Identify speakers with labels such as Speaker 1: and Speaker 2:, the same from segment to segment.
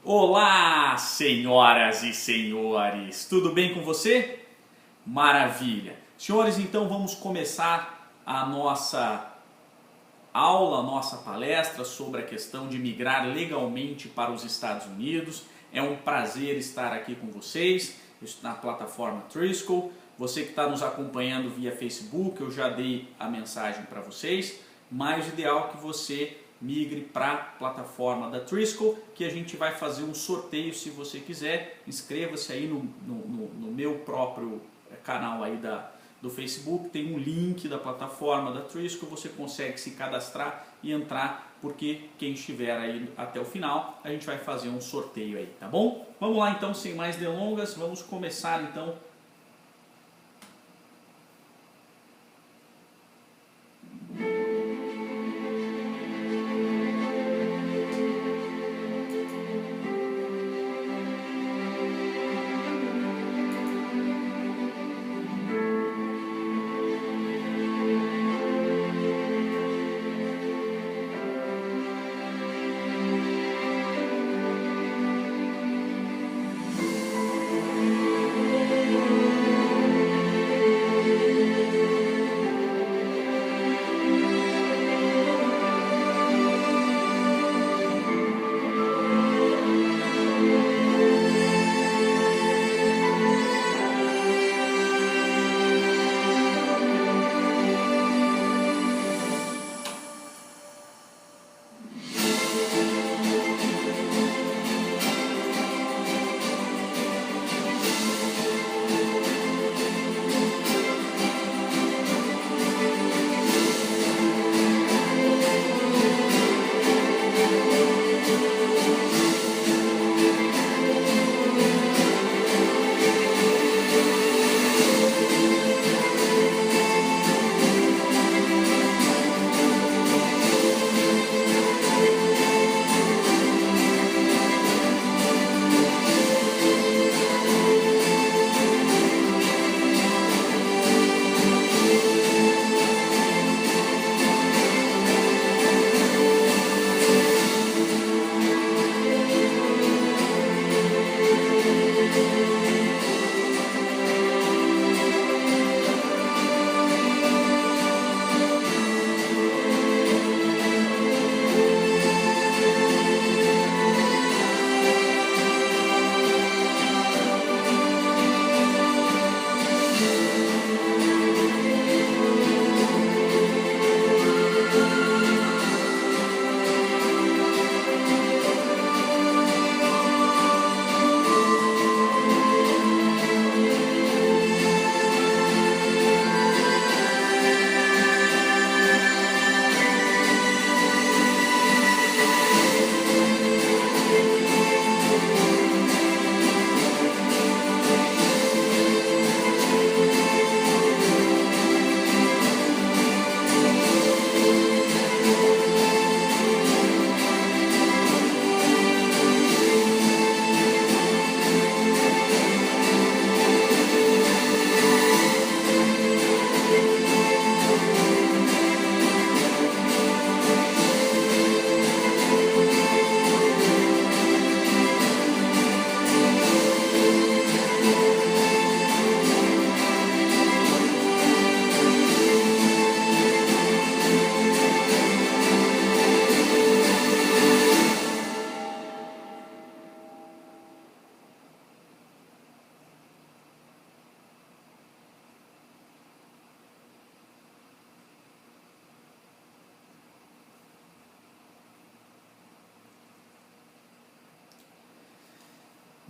Speaker 1: Olá, senhoras e senhores, tudo bem com você? Maravilha! Senhores, então vamos começar a nossa aula, a nossa palestra sobre a questão de migrar legalmente para os Estados Unidos. É um prazer estar aqui com vocês na plataforma Trisco. Você que está nos acompanhando via Facebook, eu já dei a mensagem para vocês, mas o ideal é que você migre para a plataforma da Trisco, que a gente vai fazer um sorteio se você quiser. Inscreva-se aí no meu próprio canal aí do Facebook, tem um link da plataforma da Trisco, você consegue se cadastrar e entrar, porque quem estiver aí até o final, a gente vai fazer um sorteio aí, tá bom? Vamos lá então, sem mais delongas, vamos começar então.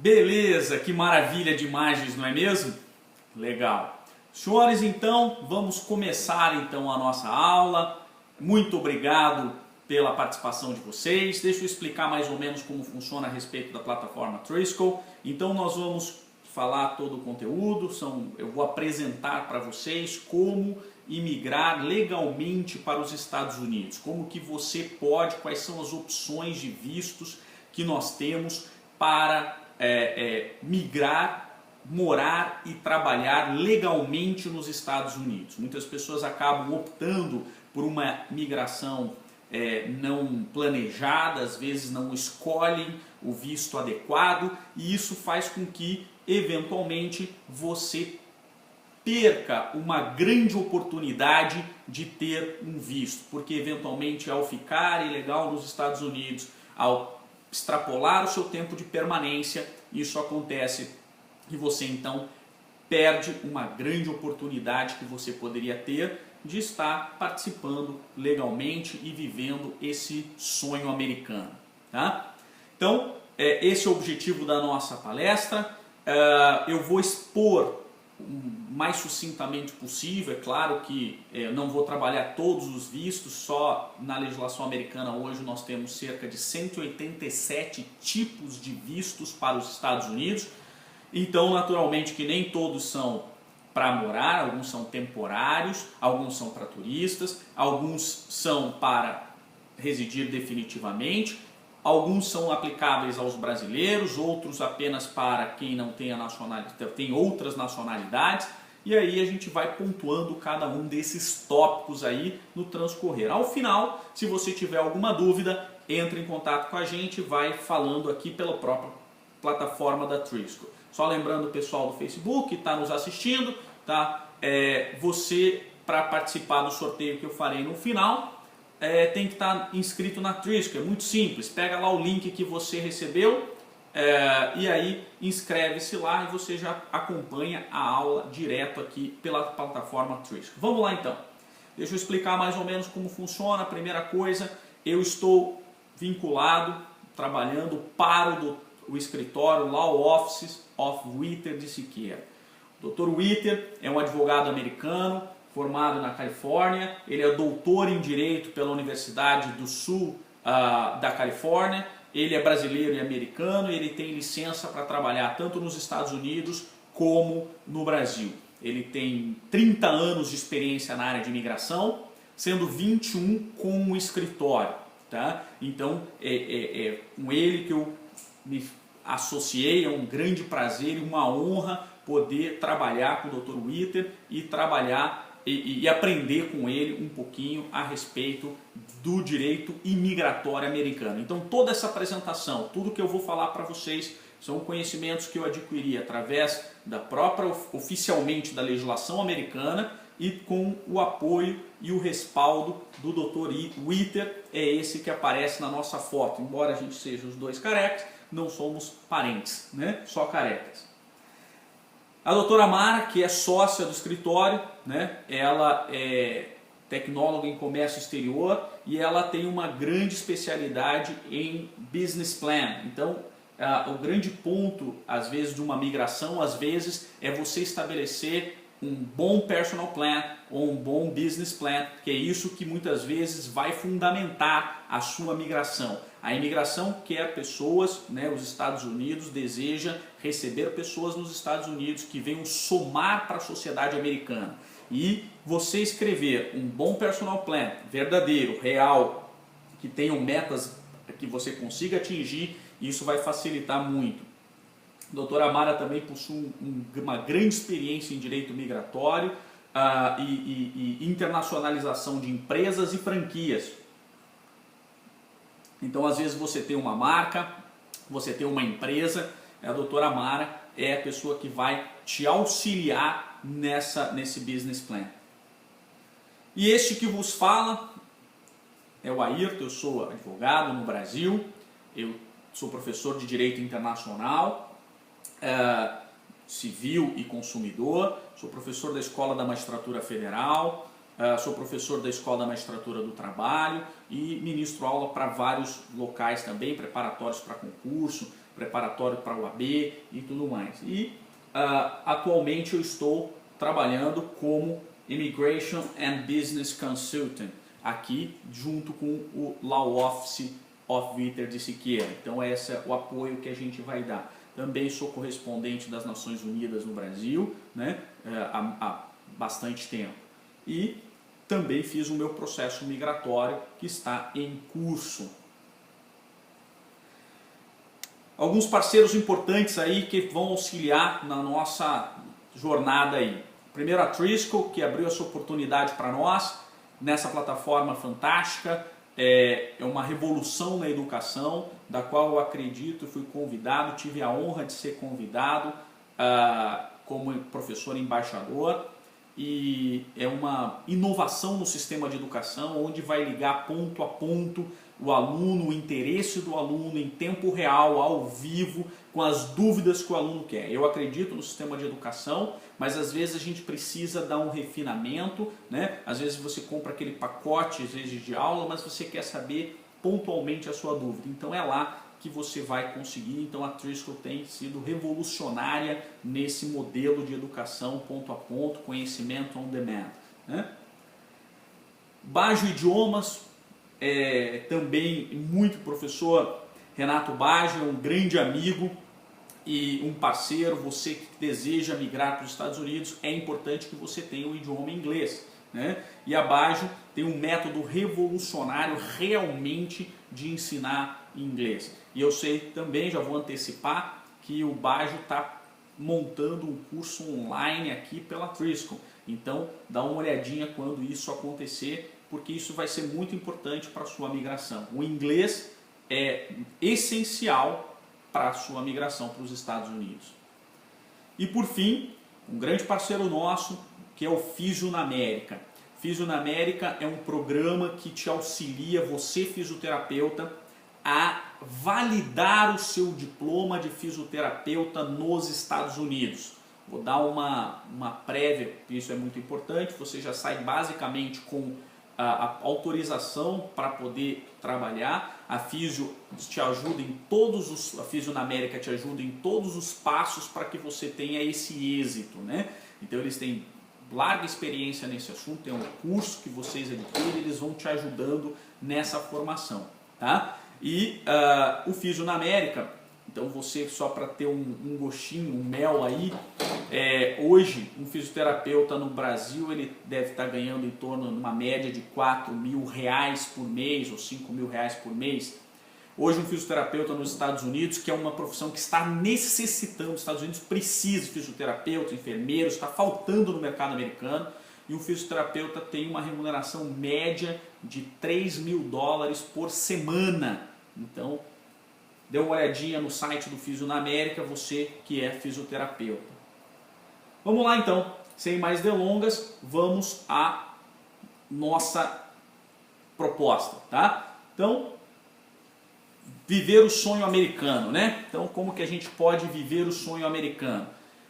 Speaker 1: Beleza, que maravilha de imagens, não é mesmo? Legal. Senhores, então, vamos começar então a nossa aula. Muito obrigado pela participação de vocês. Deixa eu explicar mais ou menos como funciona a respeito da plataforma Trisco. Então nós vamos falar todo o conteúdo, eu vou apresentar para vocês como imigrar legalmente para os Estados Unidos. Como que você pode, quais são as opções de vistos que nós temos para migrar, morar e trabalhar legalmente nos Estados Unidos. Muitas pessoas acabam optando por uma migração não planejada, às vezes não escolhem o visto adequado, e isso faz com que eventualmente você perca uma grande oportunidade de ter um visto, porque eventualmente ao ficar ilegal nos Estados Unidos, ao extrapolar o seu tempo de permanência, isso acontece e você então perde uma grande oportunidade que você poderia ter de estar participando legalmente e vivendo esse sonho americano. Tá? Então, esse é o objetivo da nossa palestra. Eu vou expor o mais sucintamente possível. É claro que não vou trabalhar todos os vistos, só na legislação americana hoje nós temos cerca de 187 tipos de vistos para os Estados Unidos. Então, naturalmente que nem todos são para morar, alguns são temporários, alguns são para turistas, alguns são para residir definitivamente, alguns são aplicáveis aos brasileiros, outros apenas para quem não tem, tem outras nacionalidades, e aí a gente vai pontuando cada um desses tópicos aí no transcorrer. Ao final, se você tiver alguma dúvida, entre em contato com a gente, vai falando aqui pela própria plataforma da Trisco. Só lembrando o pessoal do Facebook que está nos assistindo, tá? Você, para participar do sorteio que eu farei no final, tem que estar inscrito na Trisco. É muito simples, pega lá o link que você recebeu e aí inscreve-se lá e você já acompanha a aula direto aqui pela plataforma Trisco. Vamos lá então. Deixa eu explicar mais ou menos como funciona. A primeira coisa, eu estou vinculado, trabalhando para o escritório Law Offices of Witter de Siqueira. O Dr. Witter é um advogado americano formado na Califórnia, ele é doutor em Direito pela Universidade do Sul da Califórnia, ele é brasileiro e americano e ele tem licença para trabalhar tanto nos Estados Unidos como no Brasil. Ele tem 30 anos de experiência na área de imigração, sendo 21 com o escritório. Tá? Então é com ele que eu me associei, é um grande prazer e uma honra poder trabalhar com o Dr. Witter e trabalhar e aprender com ele um pouquinho a respeito do direito imigratório americano. Então toda essa apresentação, tudo que eu vou falar para vocês são conhecimentos que eu adquiri através da própria, oficialmente da legislação americana e com o apoio e o respaldo do Dr. Witter, é esse que aparece na nossa foto. Embora a gente seja os dois carecas, não somos parentes, né? Só carecas. A doutora Mara, que é sócia do escritório, né? Ela é tecnóloga em comércio exterior e ela tem uma grande especialidade em business plan. Então, o grande ponto, às vezes, de uma migração, às vezes, é você estabelecer um bom personal plan ou um bom business plan, que é isso que muitas vezes vai fundamentar a sua migração. A imigração quer pessoas, né, os Estados Unidos deseja receber pessoas nos Estados Unidos que venham somar para a sociedade americana. E você escrever um bom personal plan, verdadeiro, real, que tenham metas que você consiga atingir, isso vai facilitar muito. A doutora Mara também possui uma grande experiência em direito migratório e internacionalização de empresas e franquias. Então, às vezes você tem uma marca, você tem uma empresa, a doutora Mara é a pessoa que vai te auxiliar nesse business plan. E este que vos fala é o Ayrton, eu sou advogado no Brasil, eu sou professor de Direito Internacional, Civil e Consumidor, sou professor da Escola da Magistratura Federal, sou professor da Escola da Magistratura do Trabalho e ministro aula para vários locais também, preparatórios para concurso, preparatório para UAB e tudo mais. E atualmente eu estou trabalhando como Immigration and Business Consultant, aqui junto com o Law Office of Witter de Siqueira. Então esse é o apoio que a gente vai dar. Também sou correspondente das Nações Unidas no Brasil, né, há bastante tempo. E também fiz o meu processo migratório que está em curso. Alguns parceiros importantes aí que vão auxiliar na nossa jornada aí. Primeiro a Trisco, que abriu essa oportunidade para nós nessa plataforma fantástica. é uma revolução na educação, da qual eu acredito, fui convidado, tive a honra de ser convidado como professor embaixador, e é uma inovação no sistema de educação, onde vai ligar ponto a ponto o aluno, o interesse do aluno em tempo real, ao vivo, com as dúvidas que o aluno quer. Eu acredito no sistema de educação, mas às vezes a gente precisa dar um refinamento, né? Às vezes você compra aquele pacote às vezes, de aula, mas você quer saber pontualmente a sua dúvida. Então é lá que você vai conseguir. Então a Triskel tem sido revolucionária nesse modelo de educação ponto a ponto, conhecimento on demand, né? Bajo Idiomas, também muito professor Renato Bajo, é um grande amigo e um parceiro. Você que deseja migrar para os Estados Unidos, é importante que você tenha o idioma inglês, né? E a Bajo tem um método revolucionário realmente de ensinar inglês. E eu sei também, já vou antecipar, que o Bajo está montando um curso online aqui pela Triskel. Então dá uma olhadinha quando isso acontecer, porque isso vai ser muito importante para a sua migração. O inglês é essencial para a sua migração para os Estados Unidos. E por fim, um grande parceiro nosso, que é o Físio na América. Físio na América é um programa que te auxilia, você fisioterapeuta, a validar o seu diploma de fisioterapeuta nos Estados Unidos. Vou dar uma prévia, isso é muito importante, você já sai basicamente com a autorização para poder trabalhar. A Físio te ajuda em a Físio na América te ajuda em todos os passos para que você tenha esse êxito, né? Então eles têm larga experiência nesse assunto, tem um curso que vocês adquirem, eles vão te ajudando nessa formação, tá? E o Físio na América, então você, só para ter um gostinho, um mel aí, hoje um fisioterapeuta no Brasil ele deve estar ganhando em torno de uma média de R$4.000 por mês ou R$5.000 por mês. Hoje um fisioterapeuta nos Estados Unidos, que é uma profissão que está necessitando, os Estados Unidos precisa de fisioterapeutas, enfermeiros, está faltando no mercado americano, e um fisioterapeuta tem uma remuneração média de $3.000 por semana. Então, dê uma olhadinha no site do Físio na América, você que é fisioterapeuta. Vamos lá então, sem mais delongas, vamos à nossa proposta, tá? Então, viver o sonho americano, né? Então, como que a gente pode viver o sonho americano?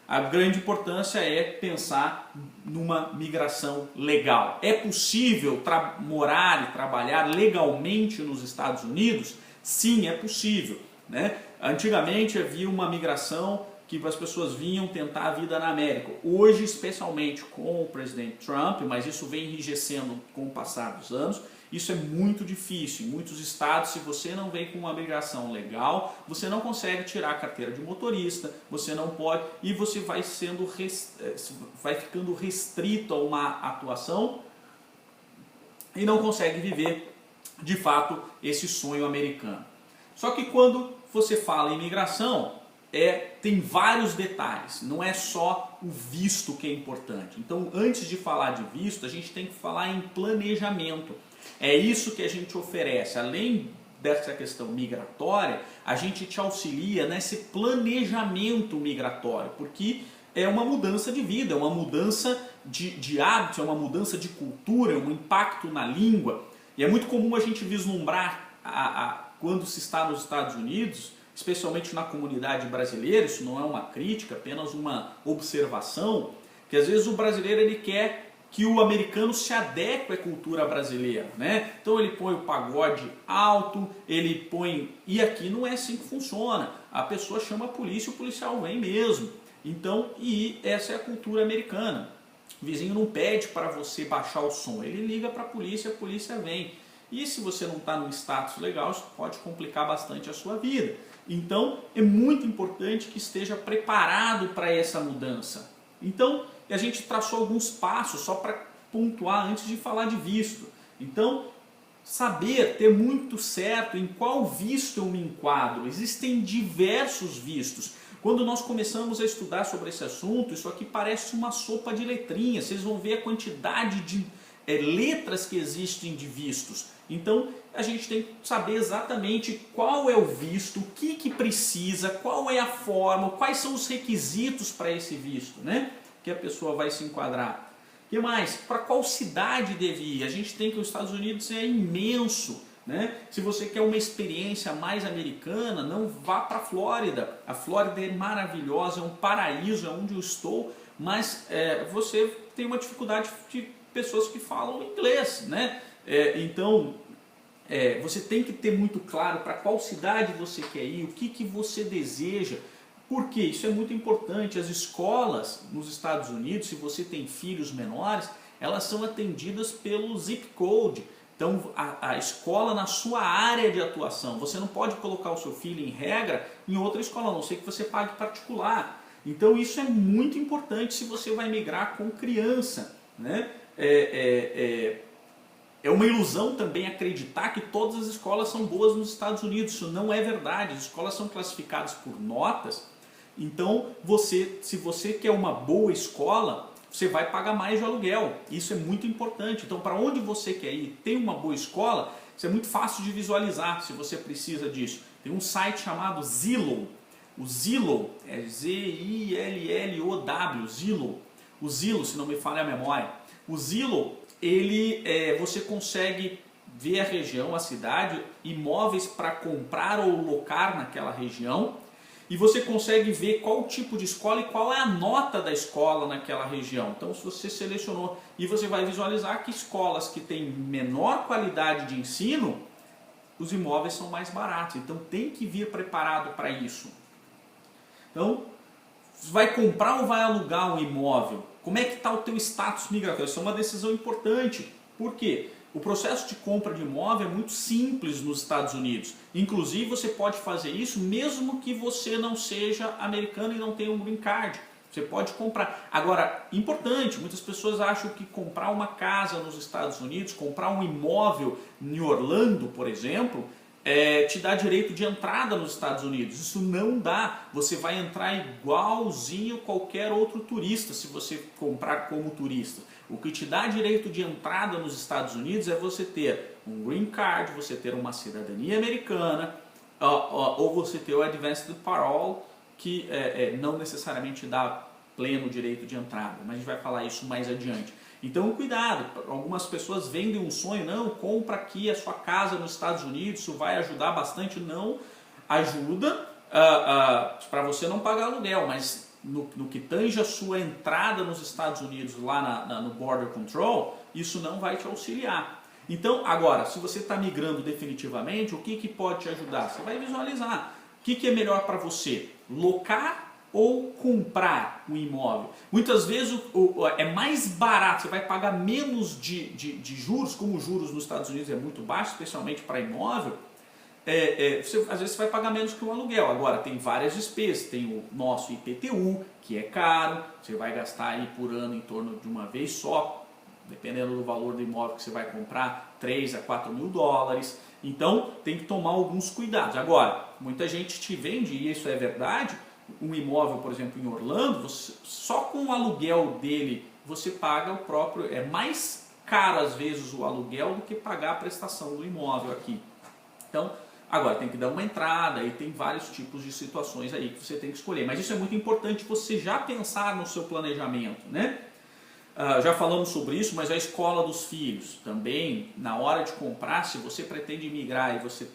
Speaker 1: A grande importância é pensar numa migração legal. É possível morar e trabalhar legalmente nos Estados Unidos? Sim, é possível, né? Antigamente havia uma migração que as pessoas vinham tentar a vida na América. Hoje, especialmente com o presidente Trump, mas isso vem enrijecendo com o passar dos anos, isso é muito difícil. Em muitos estados, se você não vem com uma migração legal, você não consegue tirar a carteira de motorista, você não pode, e você vai ficando restrito a uma atuação e não consegue viver de fato esse sonho americano. Só que quando você fala em imigração, tem vários detalhes, não é só o visto que é importante. Então, antes de falar de visto, a gente tem que falar em planejamento. É isso que a gente oferece. Além dessa questão migratória, a gente te auxilia nesse planejamento migratório, porque é uma mudança de vida, é uma mudança de hábito, é uma mudança de cultura, é um impacto na língua. E é muito comum a gente vislumbrar quando se está nos Estados Unidos, especialmente na comunidade brasileira, isso não é uma crítica, apenas uma observação, que às vezes o brasileiro ele quer que o americano se adeque à cultura brasileira, né? Então ele põe o pagode alto, ele põe... E aqui não é assim que funciona. A pessoa chama a polícia, o policial vem mesmo. Então, e essa é a cultura americana. O vizinho não pede para você baixar o som, ele liga para a polícia vem. E se você não está num status legal, isso pode complicar bastante a sua vida. Então, é muito importante que esteja preparado para essa mudança. Então, a gente traçou alguns passos só para pontuar antes de falar de visto. Então, ter muito certo em qual visto eu me enquadro. Existem diversos vistos. Quando nós começamos a estudar sobre esse assunto, isso aqui parece uma sopa de letrinhas. Vocês vão ver a quantidade de letras que existem de vistos. Então a gente tem que saber exatamente qual é o visto, o que precisa, qual é a forma, quais são os requisitos para esse visto, né? Que a pessoa vai se enquadrar. O que mais? Para qual cidade deve ir? A gente tem que os Estados Unidos é imenso, né? Se você quer uma experiência mais americana, não vá para a Flórida. A Flórida é maravilhosa, é um paraíso, é onde eu estou, mas você tem uma dificuldade de pessoas que falam inglês, né? Então, você tem que ter muito claro para qual cidade você quer ir, o que você deseja. Porque isso é muito importante. As escolas nos Estados Unidos, se você tem filhos menores, elas são atendidas pelo zip code. Então, a escola na sua área de atuação, você não pode colocar o seu filho em regra em outra escola, a não ser que você pague particular. Então, isso é muito importante se você vai migrar com criança, né? É uma ilusão também acreditar que todas as escolas são boas nos Estados Unidos. Isso não é verdade. As escolas são classificadas por notas. Então, se você quer uma boa escola, você vai pagar mais de aluguel. Isso é muito importante. Então, para onde você quer ir, tem uma boa escola, isso é muito fácil de visualizar se você precisa disso. Tem um site chamado Zillow. O Zillow é Zillow, Zillow. O Zillow, se não me falha a memória. O Zillow, você consegue ver a região, a cidade, imóveis para comprar ou locar naquela região. E você consegue ver qual tipo de escola e qual é a nota da escola naquela região. Então, se você selecionou, e você vai visualizar que escolas que têm menor qualidade de ensino, os imóveis são mais baratos. Então, tem que vir preparado para isso. Então, vai comprar ou vai alugar um imóvel? Como é que está o teu status migratório? Isso é uma decisão importante. Por quê? O processo de compra de imóvel é muito simples nos Estados Unidos. Inclusive, você pode fazer isso mesmo que você não seja americano e não tenha um green card. Você pode comprar. Agora, importante, muitas pessoas acham que comprar uma casa nos Estados Unidos, comprar um imóvel em Orlando, por exemplo, te dá direito de entrada nos Estados Unidos. Isso não dá. Você vai entrar igualzinho qualquer outro turista se você comprar como turista. O que te dá direito de entrada nos Estados Unidos é você ter um green card, você ter uma cidadania americana, ou você ter o advanced parole, que não necessariamente dá pleno direito de entrada, mas a gente vai falar isso mais adiante. Então, cuidado, algumas pessoas vendem um sonho, não, compra aqui a sua casa nos Estados Unidos, isso vai ajudar bastante. Não ajuda para você não pagar aluguel, mas no que tange a sua entrada nos Estados Unidos lá no Border Control, isso não vai te auxiliar. Então, agora, se você está migrando definitivamente, o que pode te ajudar? Você vai visualizar o que é melhor para você, locar ou comprar um imóvel. Muitas vezes é mais barato, você vai pagar menos de juros, como os juros nos Estados Unidos é muito baixo, especialmente para imóvel, às vezes você vai pagar menos que um aluguel. Agora tem várias despesas, tem o nosso IPTU, que é caro, você vai gastar aí por ano em torno de uma vez só, dependendo do valor do imóvel que você vai comprar, 3 a 4 mil dólares. Então tem que tomar alguns cuidados. Agora, muita gente te vende, e isso é verdade, um imóvel, por exemplo, em Orlando, só com o aluguel dele você paga o próprio, é mais caro às vezes o aluguel do que pagar a prestação do imóvel aqui. Então, agora tem que dar uma entrada e tem vários tipos de situações aí que você tem que escolher. Mas isso é muito importante você já pensar no seu planejamento, né? Já falamos sobre isso, mas a escola dos filhos também, na hora de comprar, se você pretende migrar e você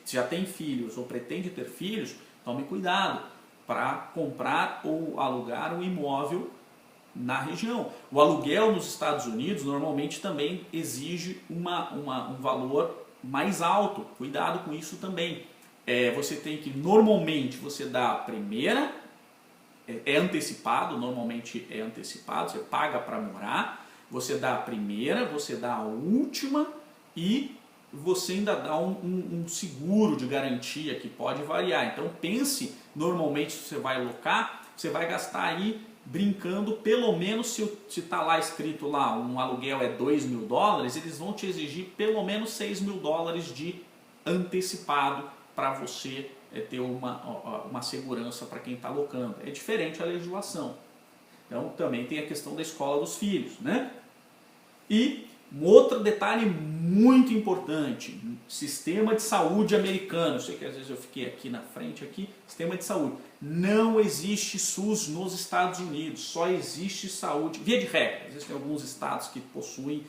Speaker 1: já tem filhos ou pretende ter filhos, tome cuidado para comprar ou alugar um imóvel na região. O aluguel nos Estados Unidos normalmente também exige um valor mais alto. Cuidado com isso também. Você tem que, normalmente, você dá a primeira, normalmente é antecipado, você paga para morar, você dá a primeira, você dá a última e você ainda dá um seguro de garantia que pode variar. Então pense, normalmente se você vai alocar, você vai gastar aí brincando, pelo menos se está lá escrito lá, um aluguel é 2 mil dólares, eles vão te exigir pelo menos 6 mil dólares de antecipado para você ter uma segurança para quem está alocando. É diferente a legislação. Então também tem a questão da escola dos filhos, né? E um outro detalhe muito importante, sistema de saúde americano. Eu sei que às vezes eu fiquei aqui na frente, sistema de saúde. Não existe SUS nos Estados Unidos, só existe saúde, via de regra. Existem alguns estados que possuem,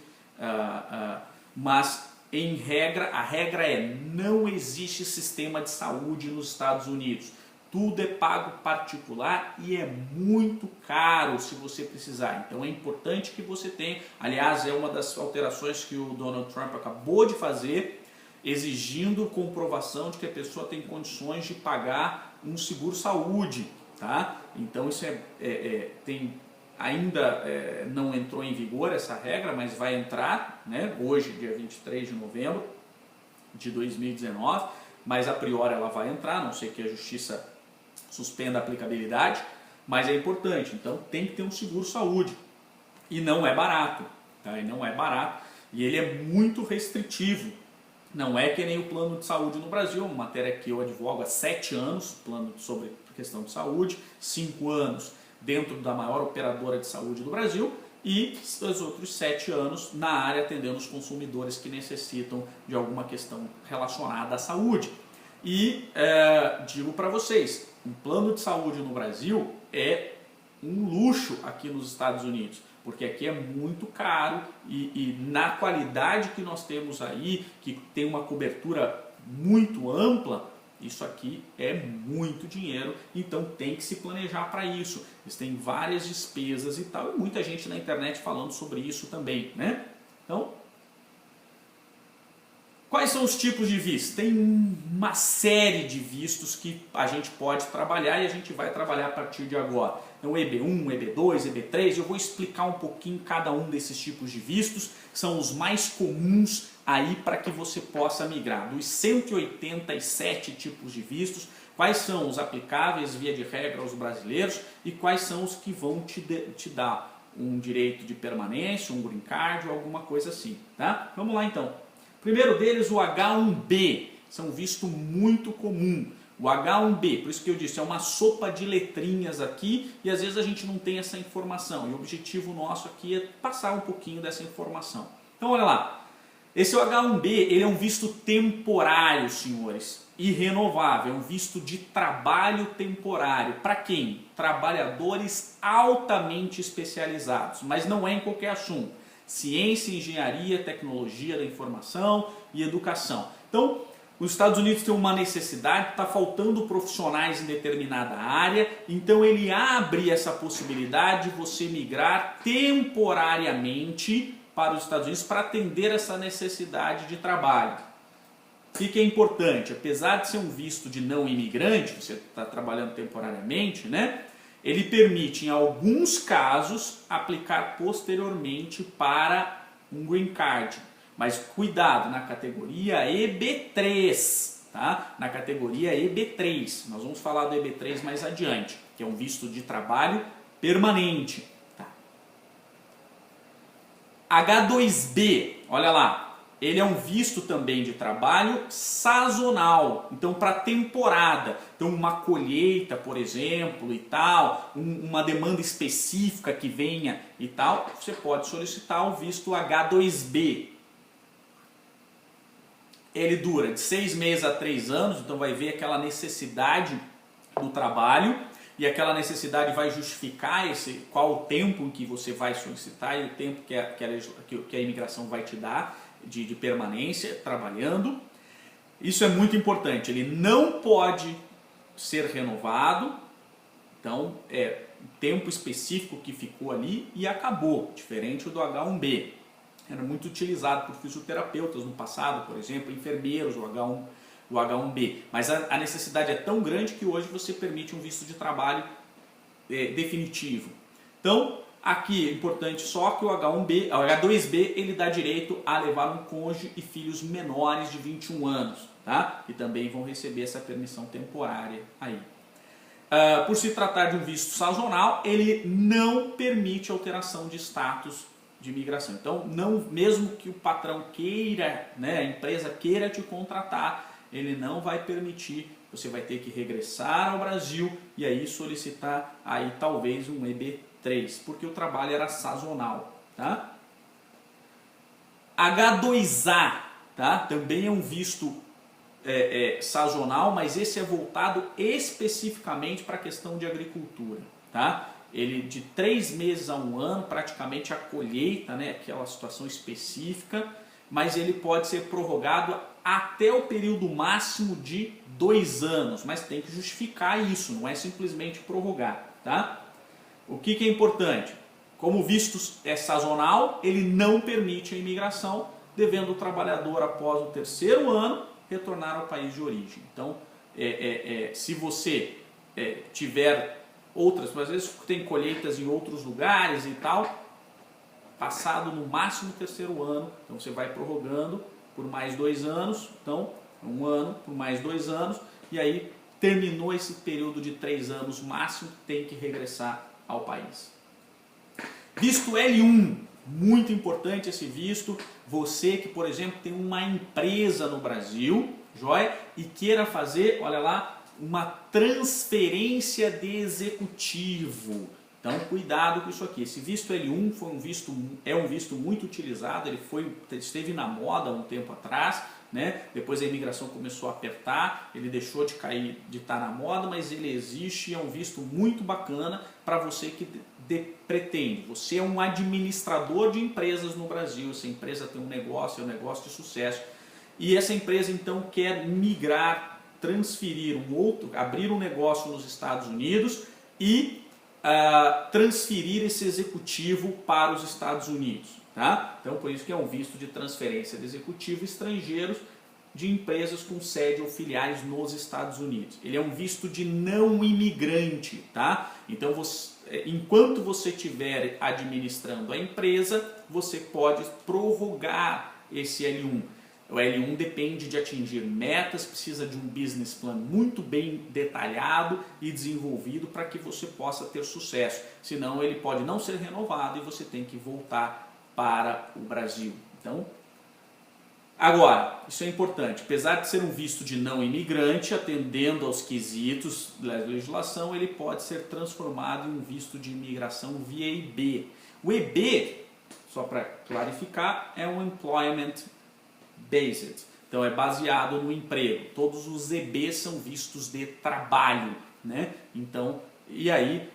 Speaker 1: mas em regra, a regra é não existe sistema de saúde nos Estados Unidos. Tudo é pago particular e é muito caro se você precisar. Então é importante que você tenha. Aliás, é uma das alterações que o Donald Trump acabou de fazer, exigindo comprovação de que a pessoa tem condições de pagar um seguro-saúde. Tá? Então isso ainda não entrou em vigor essa regra, mas vai entrar, né, hoje, dia 23 de novembro de 2019, mas a priori ela vai entrar, a não sei que a Justiça suspenda a aplicabilidade, mas é importante, então tem que ter um seguro-saúde. E não é barato, tá? E não é barato, e ele é muito restritivo. Não é que nem o plano de saúde no Brasil, uma matéria que eu advogo há 7 anos, plano sobre questão de saúde, 5 anos dentro da maior operadora de saúde do Brasil e os outros 7 anos na área atendendo os consumidores que necessitam de alguma questão relacionada à saúde. E digo para vocês, um plano de saúde no Brasil é um luxo aqui nos Estados Unidos, porque aqui é muito caro e na qualidade que nós temos aí, que tem uma cobertura muito ampla, isso aqui é muito dinheiro, então tem que se planejar para isso. Existem várias despesas e tal, e muita gente na internet falando sobre isso também, né? Então, quais são os tipos de vistos? Tem uma série de vistos que a gente pode trabalhar e a gente vai trabalhar a partir de agora. Então, EB1, EB2, EB3, eu vou explicar um pouquinho cada um desses tipos de vistos, que são os mais comuns aí para que você possa migrar. Dos 187 tipos de vistos, quais são os aplicáveis via de regra aos brasileiros e quais são os que vão te dar um direito de permanência, um green card ou alguma coisa assim, tá? Vamos lá então. Primeiro deles, o H1B, é um visto muito comum. O H1B, por isso que eu disse, é uma sopa de letrinhas aqui e às vezes a gente não tem essa informação. E o objetivo nosso aqui é passar um pouquinho dessa informação. Então, olha lá. Esse H1B, ele é um visto temporário, senhores, e renovável. É um visto de trabalho temporário. Para quem? Trabalhadores altamente especializados, mas não é em qualquer assunto. Ciência, engenharia, tecnologia da informação e educação. Então, os Estados Unidos têm uma necessidade, está faltando profissionais em determinada área, então ele abre essa possibilidade de você migrar temporariamente para os Estados Unidos para atender essa necessidade de trabalho. O que é importante? Apesar de ser um visto de não imigrante, você está trabalhando temporariamente, né? Ele permite, em alguns casos, aplicar posteriormente para um green card. Mas cuidado, na categoria EB3, tá? Na categoria EB3. Nós vamos falar do EB3 mais adiante, que é um visto de trabalho permanente. Tá? H2B, olha lá. Ele é um visto também de trabalho sazonal, então para temporada. Então uma colheita, por exemplo, e tal, uma demanda específica que venha e tal, você pode solicitar o visto H2B. Ele dura de 6 meses a 3 anos, então vai ver aquela necessidade do trabalho e aquela necessidade vai justificar qual o tempo em que você vai solicitar e o tempo que a imigração vai te dar de permanência trabalhando. Isso é muito importante, ele não pode ser renovado, então é um tempo específico que ficou ali e acabou, diferente do H1B. Era muito utilizado por fisioterapeutas no passado, por exemplo, enfermeiros, o H1B. Mas a necessidade é tão grande que hoje você permite um visto de trabalho definitivo. Então, aqui é importante só que o H2B, ele dá direito a levar um cônjuge e filhos menores de 21 anos, tá? Que também vão receber essa permissão temporária aí. Por se tratar de um visto sazonal, ele não permite alteração de status de imigração. Então, mesmo que o patrão queira, né, a empresa queira te contratar, ele não vai permitir, você vai ter que regressar ao Brasil e aí solicitar aí talvez um EB3, porque o trabalho era sazonal, tá? H2A, tá? Também é um visto sazonal, mas esse é voltado especificamente para a questão de agricultura, tá? Ele de 3 meses a 1 ano, praticamente a colheita, né? Aquela situação específica, mas ele pode ser prorrogado até o período máximo de 2 anos, mas tem que justificar isso, não é simplesmente prorrogar, tá? O que é importante? Como o visto é sazonal, ele não permite a imigração, devendo o trabalhador, após o 3º ano, retornar ao país de origem. Então, se você tiver outras, às vezes tem colheitas em outros lugares e tal, passado no máximo o 3º ano, então você vai prorrogando por mais 2 anos, então 1 ano por mais 2 anos, e aí terminou esse período de 3 anos máximo, tem que regressar ao país. Visto L1, muito importante esse visto. Você que, por exemplo, tem uma empresa no Brasil, joia, e queira fazer, olha lá, uma transferência de executivo. Então, cuidado com isso aqui. Esse visto L1 é um visto muito utilizado, ele esteve na moda há um tempo atrás, né? Depois a imigração começou a apertar, ele deixou de cair, de estar na moda, mas ele existe e é um visto muito bacana para você que pretende. Você é um administrador de empresas no Brasil, essa empresa tem um negócio, é um negócio de sucesso, e essa empresa então quer migrar, transferir abrir um negócio nos Estados Unidos e transferir esse executivo para os Estados Unidos, tá? Então por isso que é um visto de transferência de executivo estrangeiros de empresas com sede ou filiais nos Estados Unidos. Ele é um visto de não imigrante, tá? Então enquanto você estiver administrando a empresa, você pode prorrogar esse L1. O L1 depende de atingir metas, precisa de um business plan muito bem detalhado e desenvolvido para que você possa ter sucesso. Senão ele pode não ser renovado e você tem que voltar para o Brasil. Então, agora, isso é importante. Apesar de ser um visto de não imigrante, atendendo aos quesitos da legislação, ele pode ser transformado em um visto de imigração via EB. O EB, só para clarificar, é um Employment Based, então é baseado no emprego. Todos os EBs são vistos de trabalho, né? Então, e aí,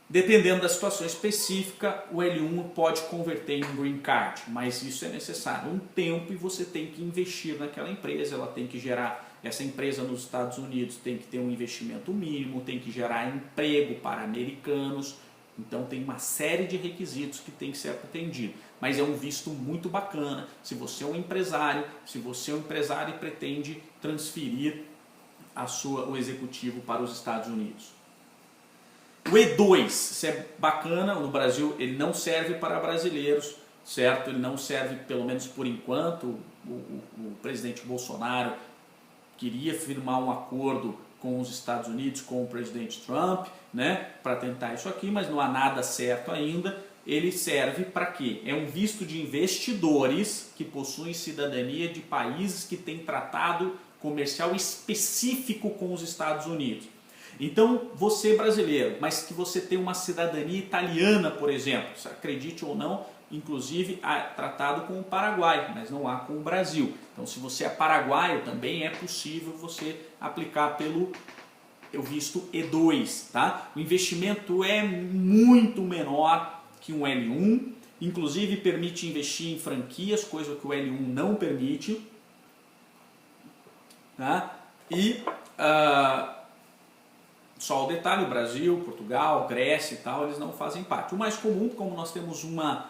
Speaker 1: dependendo da situação específica, o L1 pode converter em Green Card, mas isso é necessário um tempo e você tem que investir naquela empresa, ela tem que gerar, essa empresa nos Estados Unidos tem que ter um investimento mínimo, tem que gerar emprego para americanos, então tem uma série de requisitos que tem que ser atendido. Mas é um visto muito bacana se você é um empresário, e pretende transferir o executivo para os Estados Unidos. O E2, isso é bacana, no Brasil ele não serve para brasileiros, certo? Ele não serve, pelo menos por enquanto, o presidente Bolsonaro queria firmar um acordo com os Estados Unidos, com o presidente Trump, né, para tentar isso aqui, mas não há nada certo ainda. Ele serve para quê? É um visto de investidores que possuem cidadania de países que têm tratado comercial específico com os Estados Unidos. Então, você brasileiro, mas que você tem uma cidadania italiana, por exemplo, acredite ou não, inclusive há tratado com o Paraguai, mas não há com o Brasil. Então, se você é paraguaio, também é possível você aplicar pelo visto E2, tá? O investimento é muito menor que um L1, inclusive permite investir em franquias, coisa que o L1 não permite, tá? E só o detalhe, o Brasil, Portugal, Grécia e tal, eles não fazem parte. O mais comum, como nós temos uma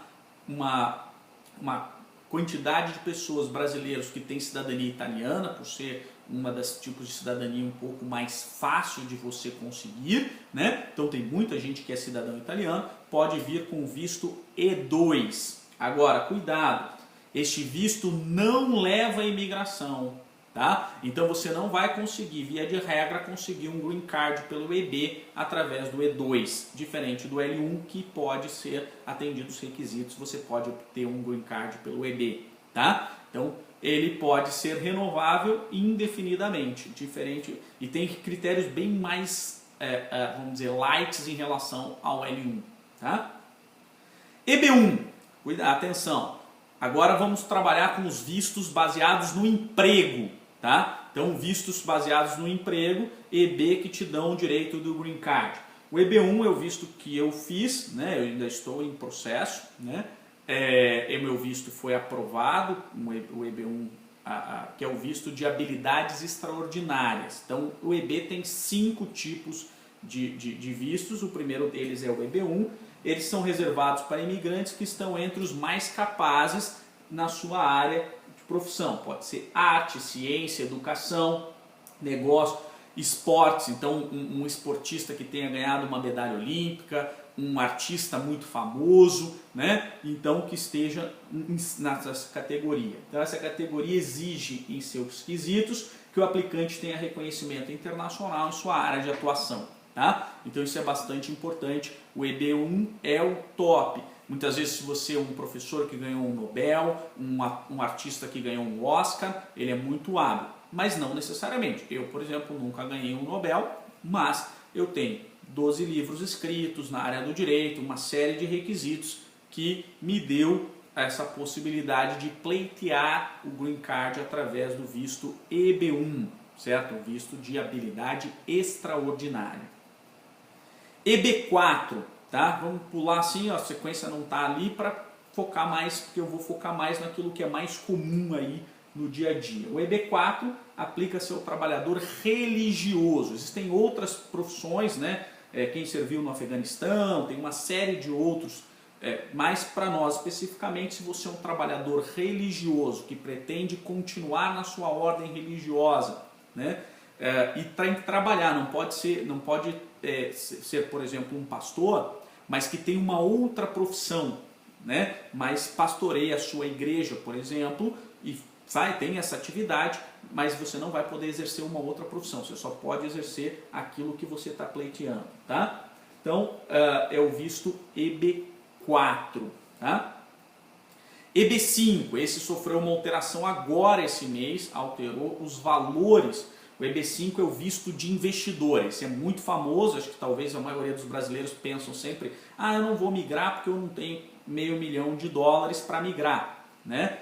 Speaker 1: quantidade de pessoas brasileiras que têm cidadania italiana, por ser uma das tipos de cidadania um pouco mais fácil de você conseguir, né? Então tem muita gente que é cidadão italiano, pode vir com visto E2. Agora, cuidado, este visto não leva à imigração, tá? Então você não vai conseguir, via de regra, conseguir um Green Card pelo EB através do E2, diferente do L1 que pode ser atendido os requisitos, você pode obter um Green Card pelo EB, tá? Então ele pode ser renovável indefinidamente, diferente, e tem critérios bem mais, vamos dizer, lights em relação ao L1, tá? EB1, atenção. Agora vamos trabalhar com os vistos baseados no emprego, tá? Então, vistos baseados no emprego, EB que te dão o direito do Green Card. O EB1 é o visto que eu fiz, né? Eu ainda estou em processo, né? O meu visto foi aprovado, o EB1, que é o visto de habilidades extraordinárias. Então, o EB tem 5 tipos de vistos. O primeiro deles é o EB1. Eles são reservados para imigrantes que estão entre os mais capazes na sua área de profissão. Pode ser arte, ciência, educação, negócio, esportes. Então, um esportista que tenha ganhado uma medalha olímpica, um artista muito famoso, né? Então, que esteja nessa categoria. Então, essa categoria exige em seus quesitos que o aplicante tenha reconhecimento internacional em sua área de atuação. Tá? Então isso é bastante importante. O EB1 é o top. Muitas vezes, se você é um professor que ganhou um Nobel, um artista que ganhou um Oscar, ele é muito hábil. Mas não necessariamente. Eu, por exemplo, nunca ganhei um Nobel, mas eu tenho 12 livros escritos na área do direito, uma série de requisitos que me deu essa possibilidade de pleitear o Green Card através do visto EB1, certo? O visto de habilidade extraordinária. EB4, tá? Vamos pular assim, ó, a sequência não está ali para focar mais, porque eu vou focar mais naquilo que é mais comum aí no dia a dia. O EB4 aplica-se ao trabalhador religioso. Existem outras profissões, né? Quem serviu no Afeganistão, tem uma série de outros, mas para nós especificamente, se você é um trabalhador religioso que pretende continuar na sua ordem religiosa, né? E tem que trabalhar, não pode ser, por exemplo, um pastor, mas que tem uma outra profissão, né? Mas pastoreia a sua igreja, por exemplo, e tem essa atividade, mas você não vai poder exercer uma outra profissão, você só pode exercer aquilo que você está pleiteando, tá? Então, é o visto EB4, tá? EB5, esse sofreu uma alteração agora esse mês, alterou os valores. O EB5 é o visto de investidor, esse é muito famoso, acho que talvez a maioria dos brasileiros pensam sempre, eu não vou migrar porque eu não tenho $500 mil para migrar, né?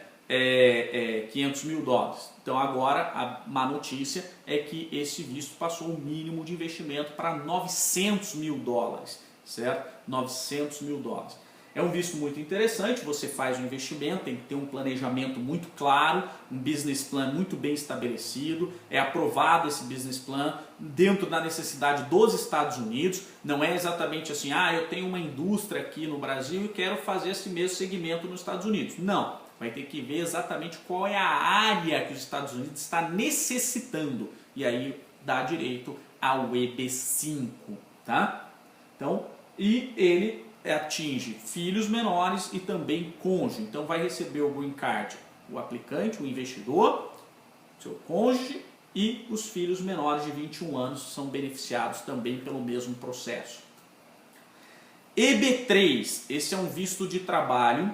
Speaker 1: 500 mil dólares. Então agora a má notícia é que esse visto passou o mínimo de investimento para $900 mil, certo? $900 mil. É um visto muito interessante, você faz um investimento, tem que ter um planejamento muito claro, um business plan muito bem estabelecido, é aprovado esse business plan dentro da necessidade dos Estados Unidos, não é exatamente assim, eu tenho uma indústria aqui no Brasil e quero fazer esse mesmo segmento nos Estados Unidos. Não, vai ter que ver exatamente qual é a área que os Estados Unidos está necessitando e aí dá direito ao EB5, tá? Então, e ele atinge filhos menores e também cônjuge. Então vai receber o Green Card o aplicante, o investidor, seu cônjuge e os filhos menores de 21 anos são beneficiados também pelo mesmo processo. EB3, esse é um visto de trabalho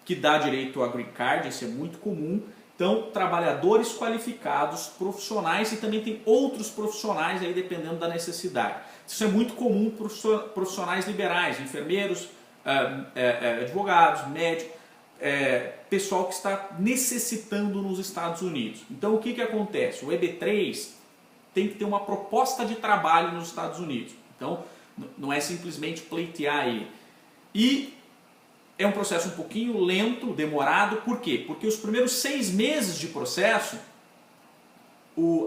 Speaker 1: que dá direito a Green Card, esse é muito comum. Então, trabalhadores qualificados, profissionais e também tem outros profissionais aí dependendo da necessidade. Isso é muito comum para profissionais liberais, enfermeiros, advogados, médicos, pessoal que está necessitando nos Estados Unidos. Então, o que acontece? O EB3 tem que ter uma proposta de trabalho nos Estados Unidos. Então, não é simplesmente pleitear ele. E é um processo um pouquinho lento, demorado. Por quê? Porque os primeiros 6 meses de processo,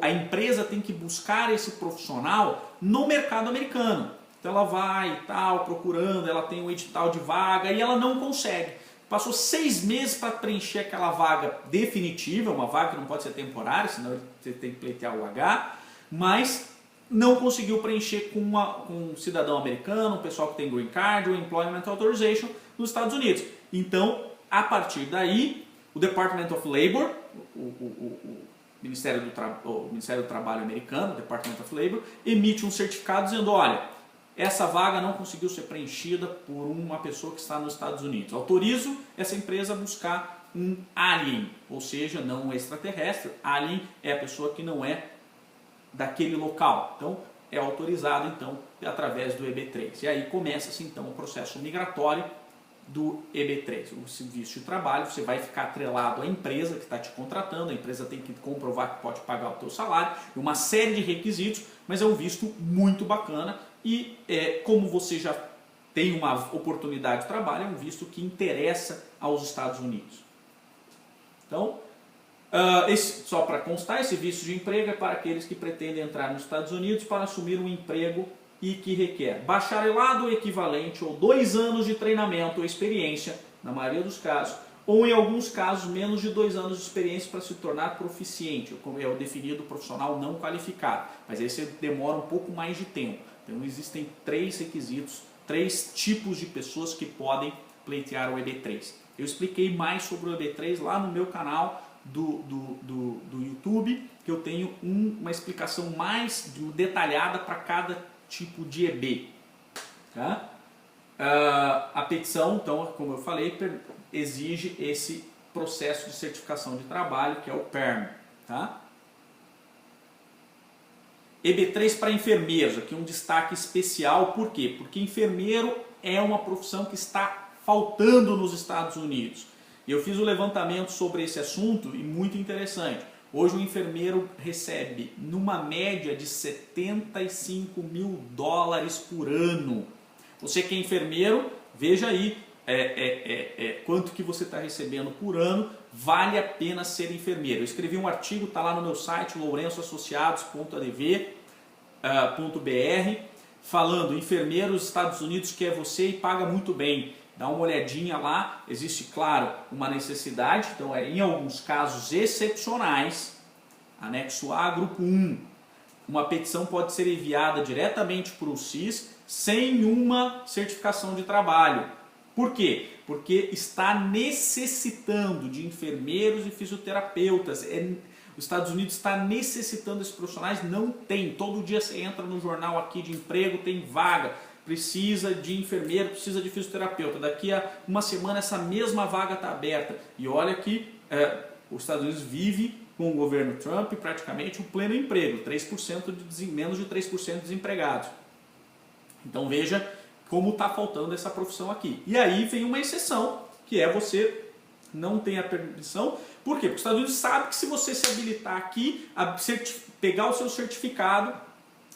Speaker 1: a empresa tem que buscar esse profissional no mercado americano. Então ela vai e tal, procurando, ela tem um edital de vaga e ela não consegue. Passou 6 meses para preencher aquela vaga definitiva, uma vaga que não pode ser temporária, senão você tem que pleitear o H, mas não conseguiu preencher com um cidadão americano, um pessoal que tem Green Card ou Employment Authorization nos Estados Unidos. Então, a partir daí, o Department of Labor, o Ministério do Trabalho americano, Department of Labor, emite um certificado dizendo, olha, essa vaga não conseguiu ser preenchida por uma pessoa que está nos Estados Unidos. Autorizo essa empresa a buscar um alien, ou seja, não um extraterrestre. Alien é a pessoa que não é daquele local. Então, é autorizado então através do EB3. E aí começa-se então o processo migratório do EB3. O visto de trabalho, você vai ficar atrelado à empresa que está te contratando, a empresa tem que comprovar que pode pagar o teu salário, uma série de requisitos, mas é um visto muito bacana e como você já tem uma oportunidade de trabalho, é um visto que interessa aos Estados Unidos. Então, só para constar, esse visto de emprego é para aqueles que pretendem entrar nos Estados Unidos para assumir um emprego e que requer bacharelado equivalente ou 2 anos de treinamento ou experiência, na maioria dos casos, ou em alguns casos menos de 2 anos de experiência para se tornar proficiente, como é o definido profissional não qualificado, mas esse demora um pouco mais de tempo. Então existem 3 requisitos, 3 tipos de pessoas que podem pleitear o EB3. Eu expliquei mais sobre o EB3 lá no meu canal do YouTube, que eu tenho uma explicação mais detalhada para cada tipo de EB. Tá? A petição, então, como eu falei, exige esse processo de certificação de trabalho, que é o PERM. Tá? EB3 para enfermeiros, aqui um destaque especial, por quê? Porque enfermeiro é uma profissão que está faltando nos Estados Unidos. Eu fiz um levantamento sobre esse assunto e muito interessante. Hoje o enfermeiro recebe numa média de $75 mil por ano. Você que é enfermeiro, veja aí quanto que você está recebendo por ano, vale a pena ser enfermeiro. Eu escrevi um artigo, está lá no meu site, lourençoassociados.adv.br, falando enfermeiro dos Estados Unidos que é você e paga muito bem. Dá uma olhadinha lá, existe, claro, uma necessidade, então em alguns casos excepcionais, anexo A, grupo 1, uma petição pode ser enviada diretamente para o SIS sem uma certificação de trabalho. Por quê? Porque está necessitando de enfermeiros e fisioterapeutas. Os Estados Unidos está necessitando desses profissionais, não tem. Todo dia você entra no jornal aqui de emprego, tem vaga. Precisa de enfermeiro, precisa de fisioterapeuta. Daqui a uma semana essa mesma vaga está aberta. E olha que os Estados Unidos vive com o governo Trump praticamente um pleno emprego, 3% menos de 3% de desempregados. Então veja como está faltando essa profissão aqui. E aí vem uma exceção, que é você não tem a permissão. Por quê? Porque os Estados Unidos sabe que se você se habilitar aqui, pegar o seu certificado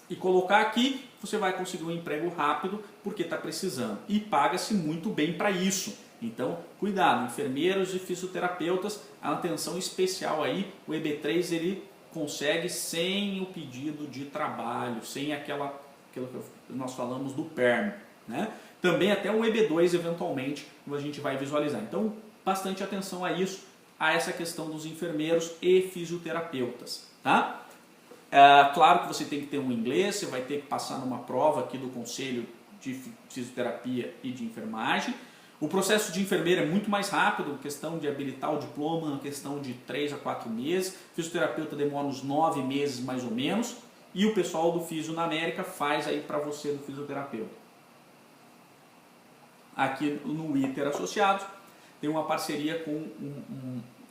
Speaker 1: e colocar aqui, você vai conseguir um emprego rápido porque está precisando. E paga-se muito bem para isso. Então, cuidado, enfermeiros e fisioterapeutas, atenção especial aí, o EB3 ele consegue sem o pedido de trabalho, sem aquilo que nós falamos do PERM. Né? Também até o EB2 eventualmente a gente vai visualizar. Então, bastante atenção a isso, a essa questão dos enfermeiros e fisioterapeutas. Tá? Claro que você tem que ter um inglês, você vai ter que passar numa prova aqui do Conselho de Fisioterapia e de Enfermagem. O processo de enfermeiro é muito mais rápido, questão de habilitar o diploma, questão de 3 a 4 meses. Fisioterapeuta demora uns 9 meses mais ou menos. E o pessoal do Fisio na América faz aí para você do fisioterapeuta. Aqui no ITER Associados tem uma parceria com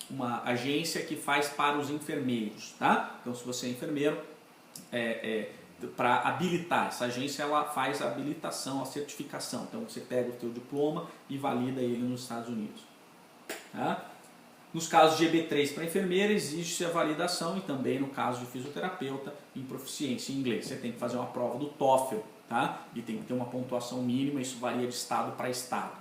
Speaker 1: uma agência que faz para os enfermeiros, tá? Então se você é enfermeiro, para habilitar, essa agência ela faz a habilitação, a certificação. Então você pega o teu diploma e valida ele nos Estados Unidos. Tá? Nos casos de EB3 para enfermeira existe a validação e também no caso de fisioterapeuta em proficiência em inglês. Você tem que fazer uma prova do TOEFL, tá? E tem que ter uma pontuação mínima, isso varia de estado para estado.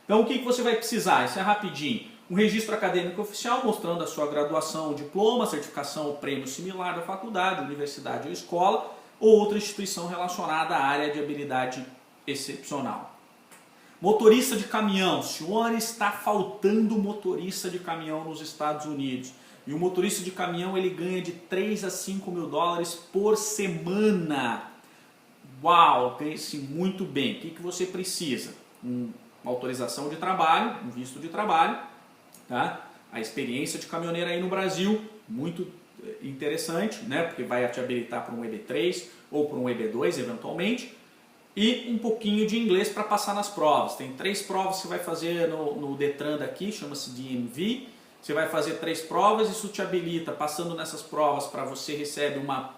Speaker 1: Então o que você vai precisar? Isso é rapidinho. Um registro acadêmico oficial mostrando a sua graduação, diploma, certificação ou prêmio similar da faculdade, universidade ou escola, ou outra instituição relacionada à área de habilidade excepcional. Motorista de caminhão. Senhor, está faltando motorista de caminhão nos Estados Unidos. E o motorista de caminhão ele ganha de 3 a 5 mil dólares por semana. Uau, ganha-se muito bem. O que você precisa? Uma autorização de trabalho, um visto de trabalho. Tá? A experiência de caminhoneiro aí no Brasil, muito interessante, né? Porque vai te habilitar para um EB3 ou para um EB2 eventualmente. E um pouquinho de inglês para passar nas provas. Tem 3 provas que você vai fazer no Detran daqui, chama-se DMV. Você vai fazer 3 provas, isso te habilita. Passando nessas provas, para você recebe uma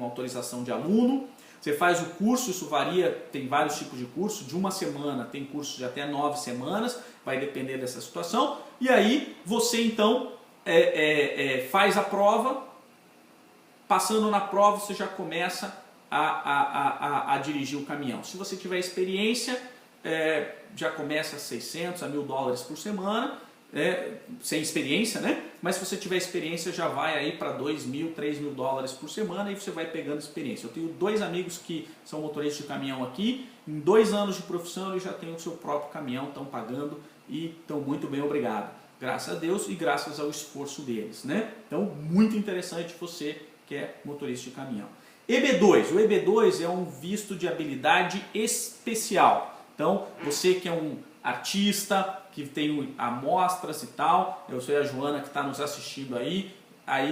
Speaker 1: autorização de aluno. Você faz o curso, isso varia, tem vários tipos de curso, de 1 semana, tem cursos de até 9 semanas, vai depender dessa situação. E aí você então faz a prova, passando na prova você já começa a dirigir o caminhão. Se você tiver experiência, já começa a 600 a $1.000 por semana, sem experiência, né? Mas se você tiver experiência, já vai aí para $2.000, $3.000 por semana e você vai pegando experiência. Eu tenho 2 amigos que são motoristas de caminhão aqui, em 2 anos de profissão eles já têm o seu próprio caminhão, estão pagando e estão muito bem, obrigado. Graças a Deus e graças ao esforço deles, né? Então, muito interessante você que é motorista de caminhão. EB2, o EB2 é um visto de habilidade especial. Então, você que é um artista, que tem amostras e tal, eu sou a Joana que está nos assistindo aí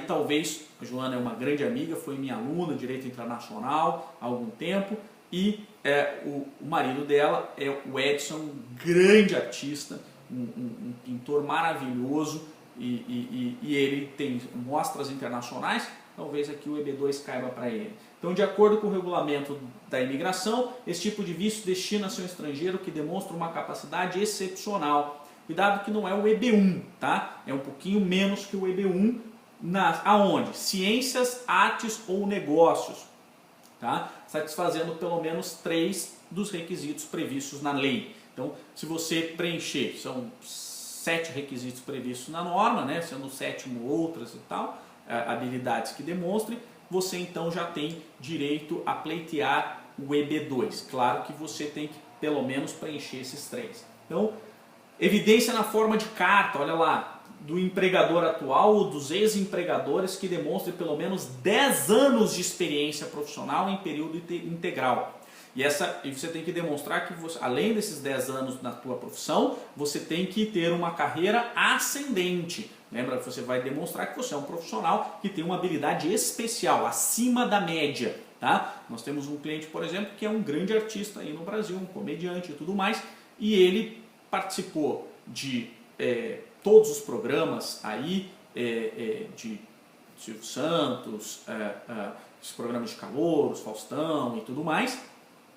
Speaker 1: talvez, a Joana é uma grande amiga, foi minha aluna de Direito Internacional há algum tempo, e o marido dela é o Edson, um grande artista, um pintor maravilhoso, e ele tem mostras internacionais, talvez aqui o EB2 caiba para ele. Então, de acordo com o regulamento da imigração, esse tipo de visto destina-se a um estrangeiro que demonstra uma capacidade excepcional. Cuidado que não é o EB1, tá? É um pouquinho menos que o EB1, aonde? Ciências, artes ou negócios, tá? Satisfazendo pelo menos 3 dos requisitos previstos na lei. Então, se você preencher, são 7 requisitos previstos na norma, né? Sendo o 7º outras e tal, habilidades que demonstrem, você então já tem direito a pleitear o EB2. Claro que você tem que pelo menos preencher esses 3. Então, evidência na forma de carta, olha lá, do empregador atual ou dos ex-empregadores que demonstrem pelo menos 10 anos de experiência profissional em período integral. E você tem que demonstrar que, além desses 10 anos na tua profissão, você tem que ter uma carreira ascendente. Lembra que você vai demonstrar que você é um profissional que tem uma habilidade especial, acima da média. Tá? Nós temos um cliente, por exemplo, que é um grande artista aí no Brasil, um comediante e tudo mais, e ele participou de todos os programas aí, de Silvio Santos, os programas de Calouros, Faustão e tudo mais,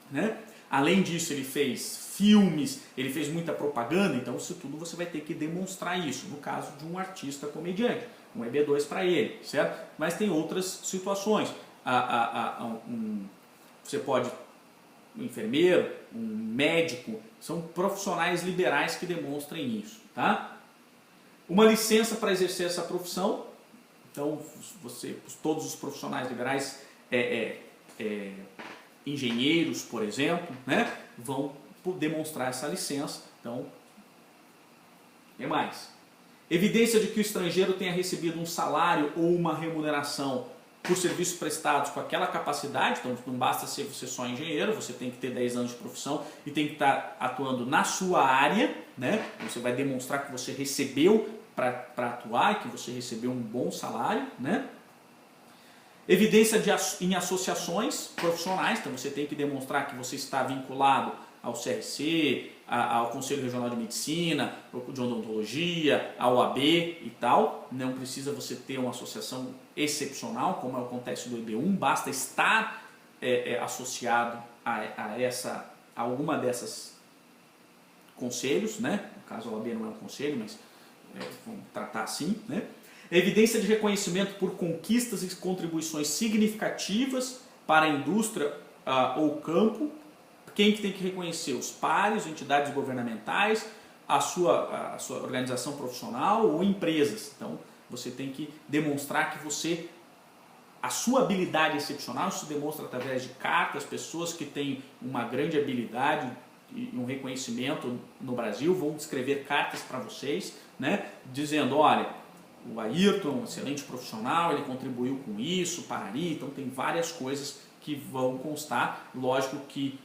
Speaker 1: né? Além disso, ele fez filmes, ele fez muita propaganda, então isso tudo você vai ter que demonstrar isso, no caso de um artista comediante, um EB2 para ele, certo? Mas tem outras situações, você pode, um enfermeiro, um médico, são profissionais liberais que demonstrem isso, tá? Uma licença para exercer essa profissão, então todos os profissionais liberais, engenheiros, por exemplo, né, vão demonstrar essa licença. Então, o que mais? Evidência de que o estrangeiro tenha recebido um salário ou uma remuneração por serviços prestados com aquela capacidade. Então, não basta ser você só engenheiro, você tem que ter 10 anos de profissão e tem que estar atuando na sua área, né? Você vai demonstrar que você recebeu para atuar e que você recebeu um bom salário, né? Evidência em associações profissionais, então você tem que demonstrar que você está vinculado ao CRC, ao Conselho Regional de Medicina, de Odontologia, ao OAB e tal. Não precisa você ter uma associação excepcional, como acontece no EB1, basta estar associado a alguma dessas conselhos, né? No caso, a OAB não é um conselho, mas vamos tratar assim, né? Evidência de reconhecimento por conquistas e contribuições significativas para a indústria ou campo. Quem que tem que reconhecer? Os pares, entidades governamentais, a sua organização profissional ou empresas. Então, você tem que demonstrar que a sua habilidade excepcional se demonstra através de cartas, pessoas que têm uma grande habilidade e um reconhecimento no Brasil vão escrever cartas para vocês, né, dizendo, olha, o Ayrton, um excelente profissional, ele contribuiu com isso, parari, então tem várias coisas que vão constar. Lógico que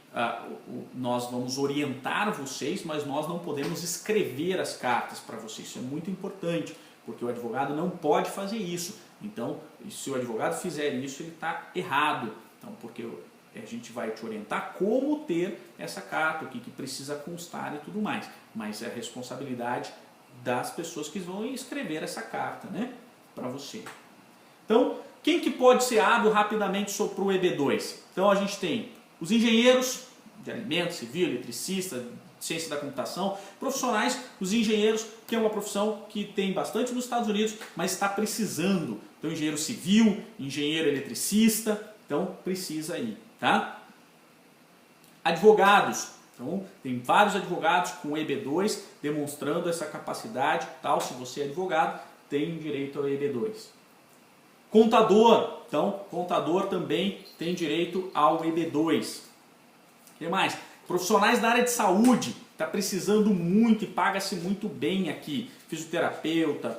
Speaker 1: nós vamos orientar vocês, mas nós não podemos escrever as cartas para vocês. Isso é muito importante, porque o advogado não pode fazer isso. Então, se o advogado fizer isso, ele está errado. Então, porque a gente vai te orientar como ter essa carta, o que precisa constar e tudo mais. Mas é a responsabilidade das pessoas que vão escrever essa carta, né, para você. Então, quem que pode ser hábil rapidamente para o EB2? Então a gente tem os engenheiros de alimentos, civil, eletricista, ciência da computação, profissionais, os engenheiros, que é uma profissão que tem bastante nos Estados Unidos, mas está precisando. Então engenheiro civil, engenheiro eletricista, então precisa aí, tá? Advogados, então tem vários advogados com EB2 demonstrando essa capacidade, tal, se você é advogado, tem direito ao EB2. Contador, então contador também tem direito ao EB2. O que mais? Profissionais da área de saúde, está precisando muito e paga-se muito bem aqui. Fisioterapeuta,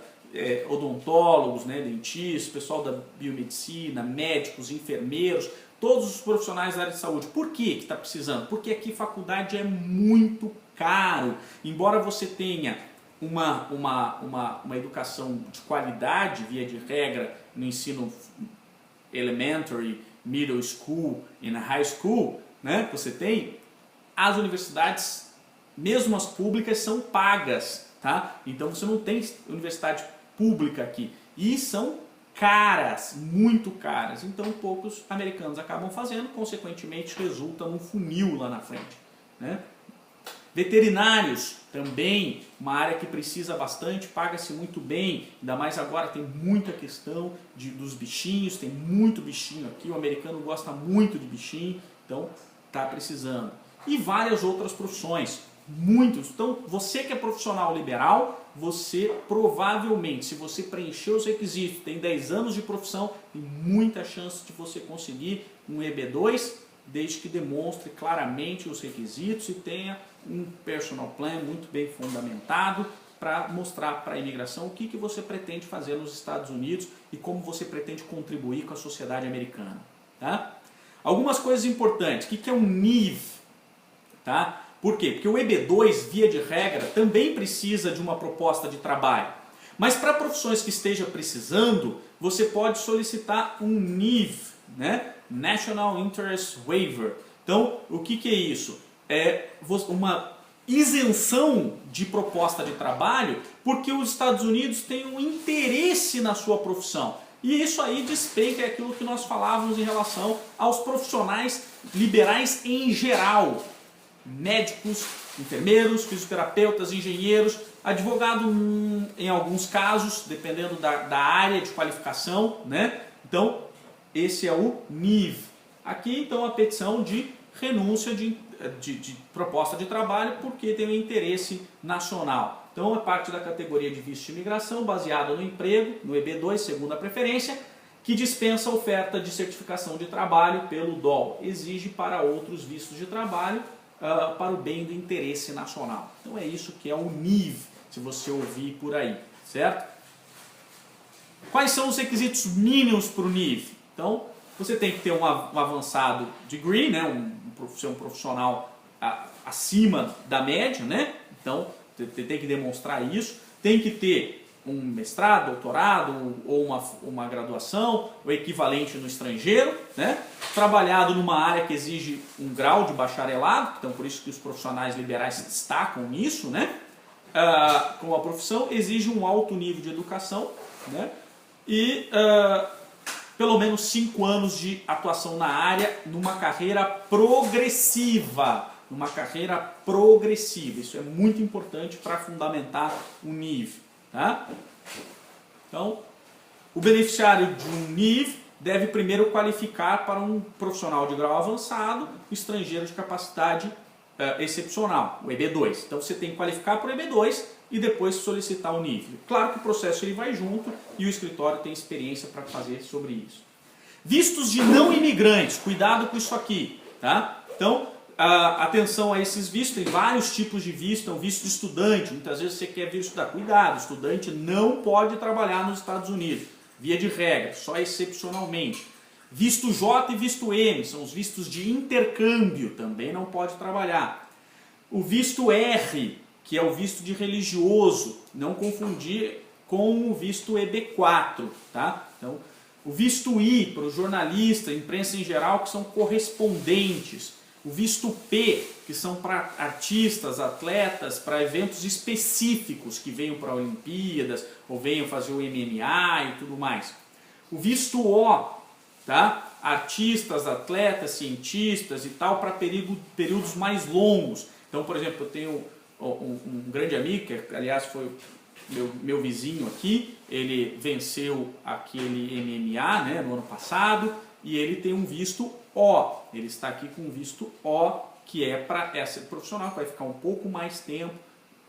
Speaker 1: odontólogos, né, dentistas, pessoal da biomedicina, médicos, enfermeiros, todos os profissionais da área de saúde. Por que está precisando? Porque aqui faculdade é muito caro. Embora você tenha uma educação de qualidade, via de regra, no ensino elementary, middle school e na high school, né, você tem, as universidades, mesmo as públicas, são pagas, tá? Então você não tem universidade pública aqui. E são caras, muito caras. Então poucos americanos acabam fazendo, consequentemente resulta num funil lá na frente, né? Veterinários, também uma área que precisa bastante, paga-se muito bem, ainda mais agora tem muita questão dos bichinhos, tem muito bichinho aqui, o americano gosta muito de bichinho, então está precisando. E várias outras profissões, muitos. Então, você que é profissional liberal, você provavelmente, se você preencher os requisitos, tem 10 anos de profissão, tem muita chance de você conseguir um EB2, desde que demonstre claramente os requisitos e tenha um personal plan muito bem fundamentado para mostrar para a imigração o que você pretende fazer nos Estados Unidos e como você pretende contribuir com a sociedade americana. Tá? Algumas coisas importantes. O que é um NIV? Tá? Por quê? Porque o EB2, via de regra, também precisa de uma proposta de trabalho. Mas para profissões que esteja precisando, você pode solicitar um NIV, né? National Interest Waiver. Então, o que é isso? É uma isenção de proposta de trabalho porque os Estados Unidos têm um interesse na sua profissão. E isso aí despeita aquilo que nós falávamos em relação aos profissionais liberais em geral. Médicos, enfermeiros, fisioterapeutas, engenheiros, advogado em alguns casos, dependendo da área de qualificação, né? Então, esse é o NIV. Aqui, então, a petição de renúncia de proposta de trabalho porque tem um interesse nacional. Então, é parte da categoria de visto de imigração baseada no emprego, no EB2, segunda preferência, que dispensa a oferta de certificação de trabalho pelo DOL. Exige para outros vistos de trabalho para o bem do interesse nacional. Então é isso que é o NIV, se você ouvir por aí, certo? Quais são os requisitos mínimos para o NIV? Então, você tem que ter um avançado degree, né? Ser um profissional acima da média, né? Então, tem que demonstrar isso. Tem que ter um mestrado, doutorado ou uma graduação, o equivalente no estrangeiro, né? Trabalhado numa área que exige um grau de bacharelado, então por isso que os profissionais liberais se destacam nisso, né? Com a profissão, exige um alto nível de educação, né? E pelo menos 5 anos de atuação na área, numa carreira progressiva. Isso é muito importante para fundamentar o NIV. Tá? Então, o beneficiário de um NIV deve primeiro qualificar para um profissional de grau avançado, estrangeiro de capacidade excepcional, o EB2. Então você tem que qualificar para o EB2 e depois solicitar o NIV. Claro que o processo ele vai junto e o escritório tem experiência para fazer sobre isso. Vistos de não imigrantes, cuidado com isso aqui. Tá? Então, atenção a esses vistos, tem vários tipos de visto, é um visto de estudante, muitas vezes você quer vir estudar, cuidado, estudante não pode trabalhar nos Estados Unidos, via de regra, só excepcionalmente. Visto J e visto M, são os vistos de intercâmbio, também não pode trabalhar. O visto R, que é o visto de religioso, não confundir com o visto EB4, tá? Então, o visto I, para o jornalista, imprensa em geral, que são correspondentes. O visto P, que são para artistas, atletas, para eventos específicos que venham para Olimpíadas ou venham fazer o MMA e tudo mais. O visto O, tá? Artistas, atletas, cientistas e tal, para períodos mais longos. Então, por exemplo, eu tenho um grande amigo, que aliás foi meu vizinho aqui, ele venceu aquele MMA, né, no ano passado, e ele tem um visto O. Ele está aqui com um visto O, que é para essa profissional, que vai ficar um pouco mais tempo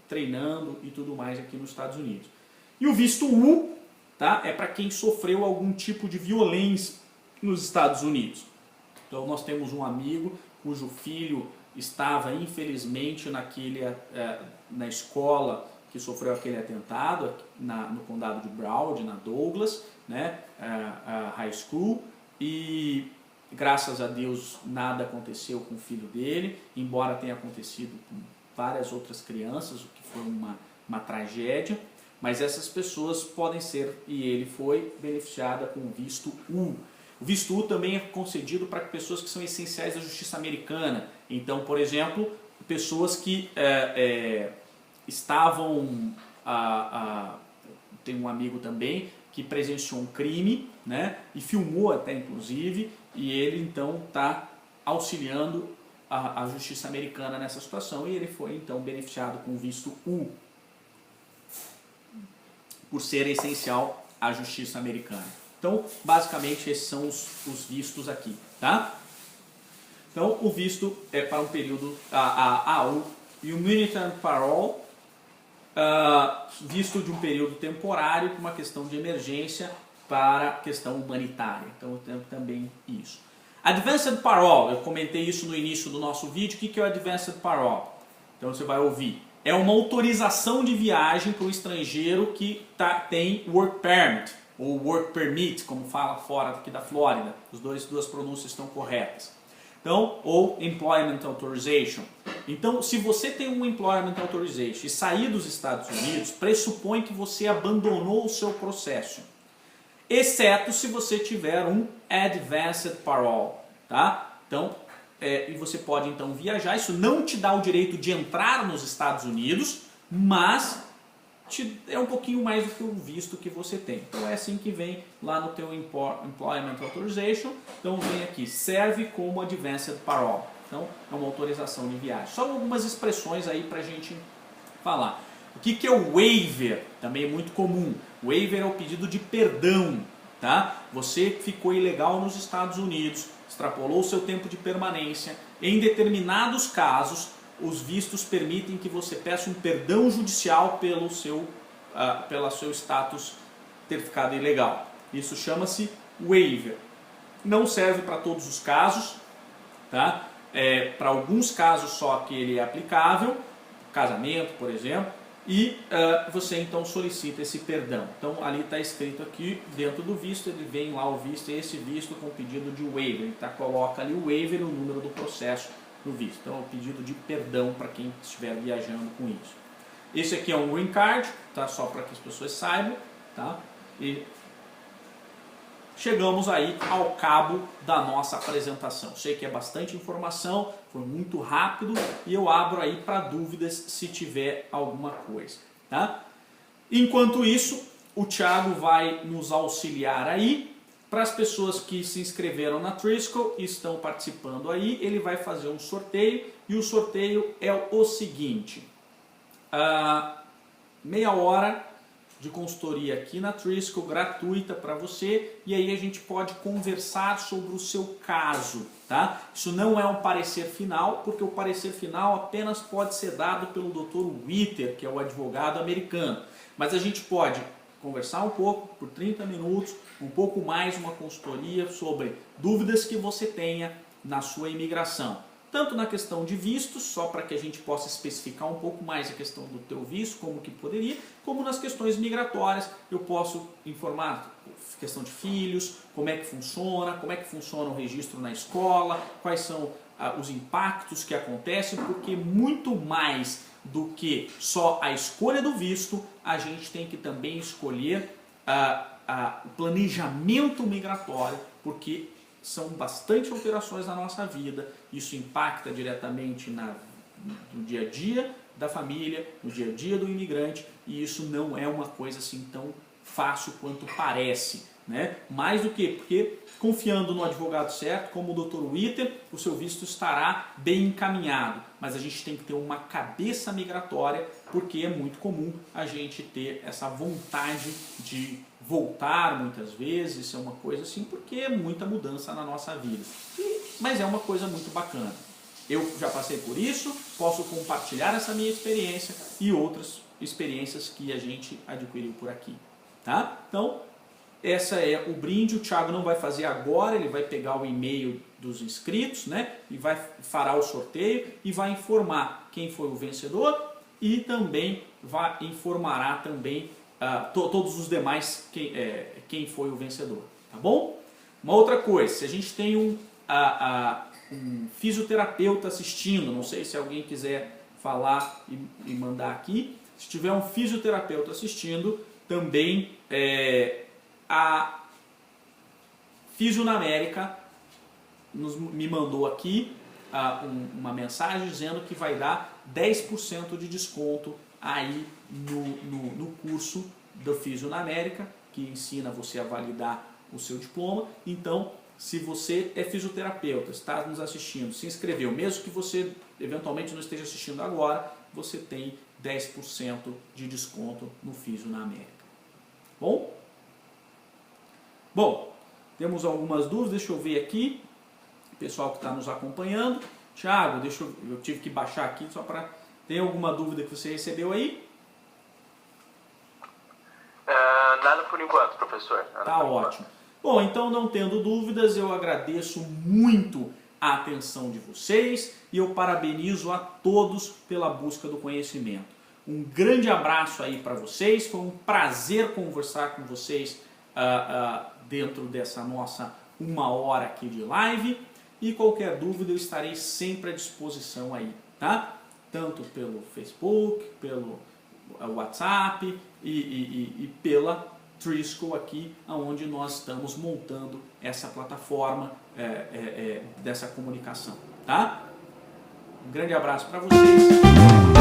Speaker 1: treinando e tudo mais aqui nos Estados Unidos. E o visto U, tá, é para quem sofreu algum tipo de violência nos Estados Unidos. Então nós temos um amigo cujo filho estava infelizmente na escola que sofreu aquele atentado no condado de Broward, na Douglas, né, High School, e graças a Deus nada aconteceu com o filho dele, embora tenha acontecido com várias outras crianças, o que foi uma tragédia, mas essas pessoas podem ser, e ele foi beneficiado com o visto U. O visto U também é concedido para pessoas que são essenciais da justiça americana. Então, por exemplo, pessoas que estavam... tem um amigo também que presenciou um crime, né, e filmou até inclusive, e ele então está auxiliando a justiça americana nessa situação, e ele foi então beneficiado com o visto U, por ser essencial à justiça americana. Então, basicamente, esses são os vistos aqui, tá? Então, o visto é para um período, o Humanitarian Parole, visto de um período temporário com uma questão de emergência para questão humanitária. Então, também isso. Advanced Parole, eu comentei isso no início do nosso vídeo. O que é o Advanced Parole? Então, você vai ouvir. É uma autorização de viagem para o estrangeiro que tem Work Permit, ou Work Permit, como fala fora aqui da Flórida. Duas pronúncias estão corretas. Então, ou Employment Authorization. Então, se você tem um Employment Authorization e sair dos Estados Unidos, pressupõe que você abandonou o seu processo. Exceto se você tiver um Advanced Parole, tá? Então, e você pode então viajar. Isso não te dá o direito de entrar nos Estados Unidos, mas é um pouquinho mais do que o visto que você tem. Então é assim que vem lá no teu Employment Authorization. Então vem aqui, serve como Advanced Parole. Então é uma autorização de viagem. Só algumas expressões aí pra gente falar. O que é o waiver? Também é muito comum. Waiver é o pedido de perdão, tá? Você ficou ilegal nos Estados Unidos, extrapolou o seu tempo de permanência. Em determinados casos, os vistos permitem que você peça um perdão judicial pelo seu status ter ficado ilegal. Isso chama-se waiver. Não serve para todos os casos, tá? Para alguns casos só que ele é aplicável, casamento, por exemplo, e você então solicita esse perdão. Então ali está escrito aqui dentro do visto, ele vem lá o visto, esse visto com pedido de waiver, coloca ali o waiver e o número do processo no visto. Então é um pedido de perdão para quem estiver viajando com isso. Esse aqui é um green card, tá? Só para que as pessoas saibam, tá? E chegamos aí ao cabo da nossa apresentação. Sei que é bastante informação, foi muito rápido e eu abro aí para dúvidas se tiver alguma coisa, tá? Enquanto isso, o Thiago vai nos auxiliar aí. Para as pessoas que se inscreveram na Trisco e estão participando aí, ele vai fazer um sorteio e o sorteio é o seguinte: meia hora de consultoria aqui na Trisco, gratuita para você, e aí a gente pode conversar sobre o seu caso, tá? Isso não é um parecer final, porque o parecer final apenas pode ser dado pelo Dr. Witter, que é o advogado americano, mas a gente pode conversar um pouco por 30 minutos, um pouco mais uma consultoria sobre dúvidas que você tenha na sua imigração. Tanto na questão de vistos, só para que a gente possa especificar um pouco mais a questão do teu visto, como que poderia, como nas questões migratórias, eu posso informar questão de filhos, como é que funciona o registro na escola, quais são os impactos que acontecem, porque muito mais do que só a escolha do visto, a gente tem que também escolher o planejamento migratório, porque são bastante alterações na nossa vida, isso impacta diretamente no dia a dia da família, no dia a dia do imigrante, e isso não é uma coisa assim tão fácil quanto parece, né? Mais do que, porque confiando no advogado certo, como o Dr. Witter, o seu visto estará bem encaminhado. Mas a gente tem que ter uma cabeça migratória, porque é muito comum a gente ter essa vontade de voltar muitas vezes, isso é uma coisa assim, porque é muita mudança na nossa vida. Mas é uma coisa muito bacana. Eu já passei por isso, posso compartilhar essa minha experiência e outras experiências que a gente adquiriu por aqui. Tá? Então, essa é o brinde. O Thiago não vai fazer agora, ele vai pegar o e-mail dos inscritos, né? E fará o sorteio e vai informar quem foi o vencedor e também informará também todos os demais quem foi o vencedor. Tá bom? Uma outra coisa, se a gente tem um fisioterapeuta assistindo, não sei se alguém quiser falar e mandar aqui, se tiver um fisioterapeuta assistindo, também a Fisionamérica me mandou aqui uma mensagem dizendo que vai dar 10% de desconto aí no curso do Fisionamérica, que ensina você a validar o seu diploma. Então, se você é fisioterapeuta, está nos assistindo, se inscreveu, mesmo que você eventualmente não esteja assistindo agora, você tem 10% de desconto no Fisionamérica. Bom, temos algumas dúvidas, deixa eu ver aqui, o pessoal que está nos acompanhando. Thiago, eu tive que baixar aqui só para... Tem alguma dúvida que você recebeu aí?
Speaker 2: Nada por enquanto, professor.
Speaker 1: Tá ótimo. Bom, então não tendo dúvidas, eu agradeço muito a atenção de vocês e eu parabenizo a todos pela busca do conhecimento. Um grande abraço aí para vocês, foi um prazer conversar com vocês dentro dessa nossa 1 hora aqui de live e qualquer dúvida eu estarei sempre à disposição aí, tá? Tanto pelo Facebook, pelo WhatsApp e pela Trisco aqui, onde nós estamos montando essa plataforma dessa comunicação, tá? Um grande abraço para vocês.